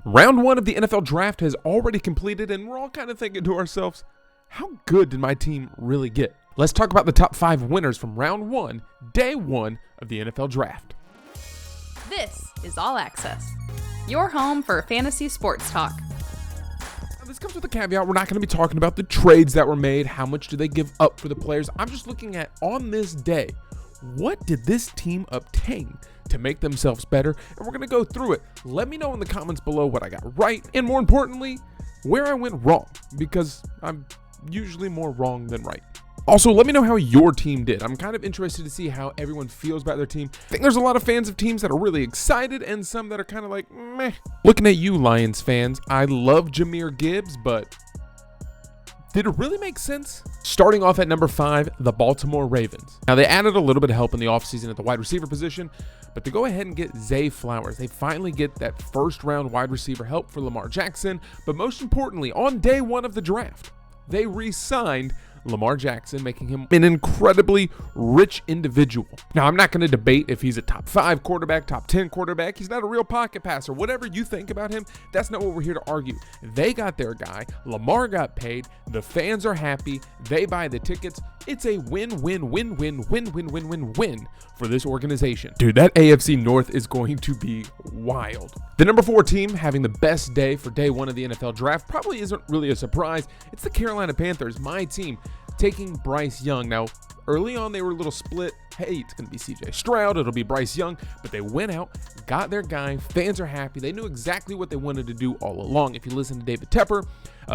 Round one of the NFL draft has already completed, and we're all kind of thinking to ourselves, how good did my team really get? Let's talk about the top 5 winners from round one, day one of the NFL draft. This is All Access, your home for fantasy sports talk. Now, this comes with a caveat. We're not going to be talking about the trades that were made. How much do they give up for the players? I'm just looking at, on this day, what did this team obtain to make themselves better? And we're going to go through it. Let me know in the comments below what I got right, and more importantly, where I went wrong, because I'm usually more wrong than right. Also, let me know how your team did. I'm kind of interested to see how everyone feels about their team. I think there's a lot of fans of teams that are really excited and some that are kind of like, meh. Looking at you, Lions fans, I love Jahmyr Gibbs, but did it really make sense? Starting off at number 5, the Baltimore Ravens. Now, they added a little bit of help in the offseason at the wide receiver position, but to go ahead and get Zay Flowers, they finally get that first-round wide receiver help for Lamar Jackson, but most importantly, on day one of the draft, they re-signed Lamar Jackson, making him an incredibly rich individual. Now, I'm not going to debate if he's a top 5 quarterback, top 10 quarterback. He's not a real pocket passer. Whatever you think about him, that's not what we're here to argue. They got their guy. Lamar got paid. The fans are happy. They buy the tickets. It's a win-win-win-win-win-win-win-win for this organization. Dude, that AFC North is going to be wild. The number 4 team having the best day for day one of the NFL draft probably isn't really a surprise. It's the Carolina Panthers, my team, taking Bryce Young. Now, early on, they were a little split. Hey, it's going to be Stroud. It'll be Bryce Young. But they went out, got their guy. Fans are happy. They knew exactly what they wanted to do all along. If you listen to David Tepper,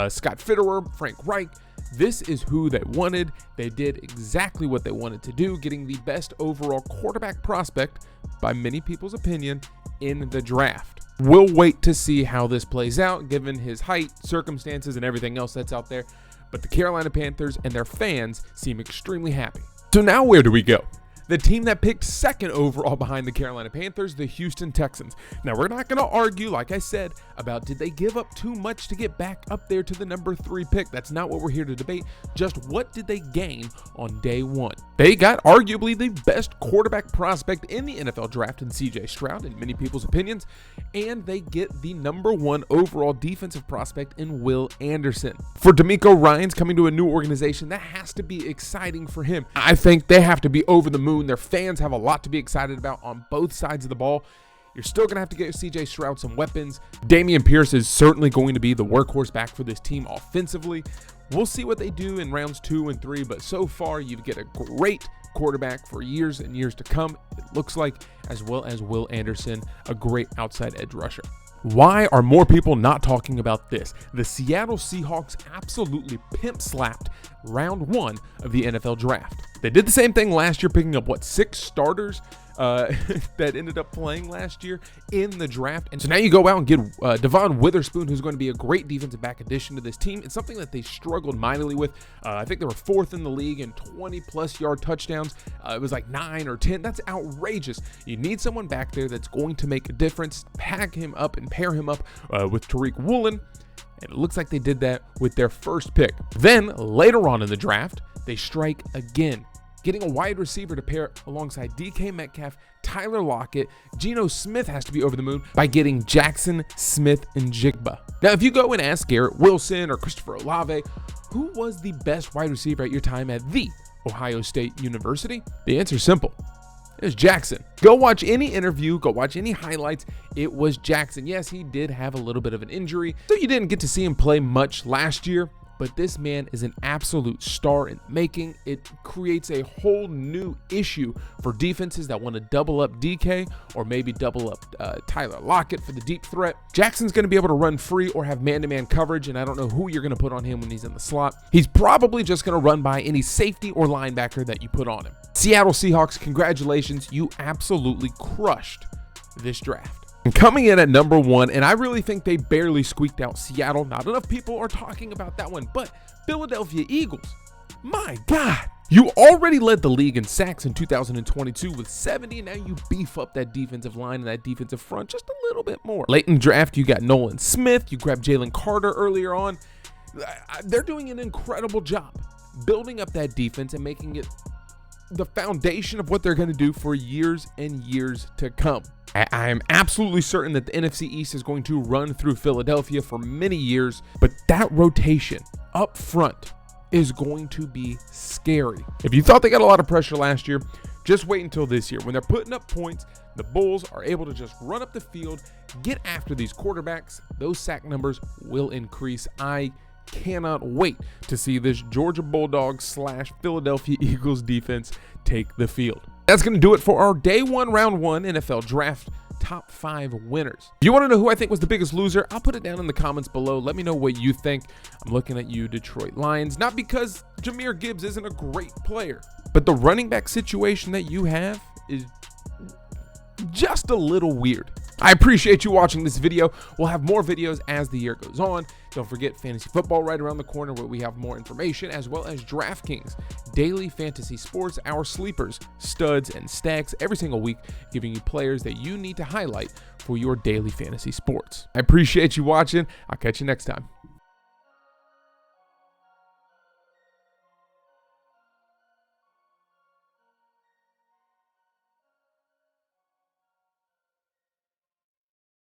Scott Fitterer, Frank Reich, this is who they wanted. They did exactly what they wanted to do, getting the best overall quarterback prospect, by many people's opinion, in the draft. We'll wait to see how this plays out, given his height, circumstances, and everything else that's out there. But the Carolina Panthers and their fans seem extremely happy. So now where do we go? The team that picked second overall behind the Carolina Panthers, the Houston Texans. Now, we're not going to argue, like I said, about did they give up too much to get back up there to the number 3 pick. That's not what we're here to debate. Just what did they gain on day one? They got arguably the best quarterback prospect in the NFL draft in CJ Stroud, in many people's opinions, and they get the number 1 overall defensive prospect in Will Anderson. For DeMeco Ryans coming to a new organization, that has to be exciting for him. I think they have to be over the moon. Their fans have a lot to be excited about on both sides of the ball. You're still going to have to get CJ Stroud some weapons. Dameon Pierce is certainly going to be the workhorse back for this team offensively. We'll see what they do in rounds 2 and 3, but so far you get a great quarterback for years and years to come, it looks like, as well as Will Anderson, a great outside edge rusher. Why are more people not talking about this? The Seattle Seahawks absolutely pimp-slapped round 1 of the NFL draft. They did the same thing last year, picking up, 6 starters that ended up playing last year in the draft. And so now you go out and get Devon Witherspoon, who's going to be a great defensive back addition to this team. It's something that they struggled mightily with. I think they were 4th in the league in 20-plus yard touchdowns. It was like 9 or 10. That's outrageous. You need someone back there that's going to make a difference. Pack him up and pair him up with Tariq Woolen. And it looks like they did that with their first pick. Then, later on in the draft, they strike again, getting a wide receiver to pair alongside DK Metcalf, Tyler Lockett. Geno Smith has to be over the moon by getting Jackson Smith-Njigba. Now, if you go and ask Garrett Wilson or Christopher Olave, who was the best wide receiver at your time at the Ohio State University? The answer is simple. It was Jackson. Go watch any interview, go watch any highlights. It was Jackson. Yes, he did have a little bit of an injury, so you didn't get to see him play much last year. But this man is an absolute star in making. It creates a whole new issue for defenses that want to double up DK or maybe double up Tyler Lockett for the deep threat. Jackson's going to be able to run free or have man-to-man coverage, and I don't know who you're going to put on him when he's in the slot. He's probably just going to run by any safety or linebacker that you put on him. Seattle Seahawks, congratulations. You absolutely crushed this draft. And coming in at number 1, and I really think they barely squeaked out Seattle. Not enough people are talking about that one, but Philadelphia Eagles. My God. You already led the league in sacks in 2022 with 70. Now you beef up that defensive line and that defensive front just a little bit more. Late in the draft, you got Nolan Smith. You grabbed Jalen Carter earlier on. They're doing an incredible job building up that defense and making it the foundation of what they're going to do for years and years to come. I am absolutely certain that the NFC East is going to run through Philadelphia for many years, but that rotation up front is going to be scary. If you thought they got a lot of pressure last year, just wait until this year. When they're putting up points, the Bulls are able to just run up the field, get after these quarterbacks. Those sack numbers will increase. I cannot wait to see this Georgia Bulldogs / Philadelphia Eagles defense take the field. That's going to do it for our day 1, round 1 NFL draft top 5 winners. If you want to know who I think was the biggest loser, I'll put it down in the comments below. Let me know what you think. I'm looking at you, Detroit Lions, not because Jahmyr Gibbs isn't a great player, but the running back situation that you have is just a little weird. I appreciate you watching this video. We'll have more videos as the year goes on. Don't forget fantasy football right around the corner where we have more information, as well as DraftKings, daily fantasy sports, our sleepers, studs, and stacks every single week, giving you players that you need to highlight for your daily fantasy sports. I appreciate you watching. I'll catch you next time.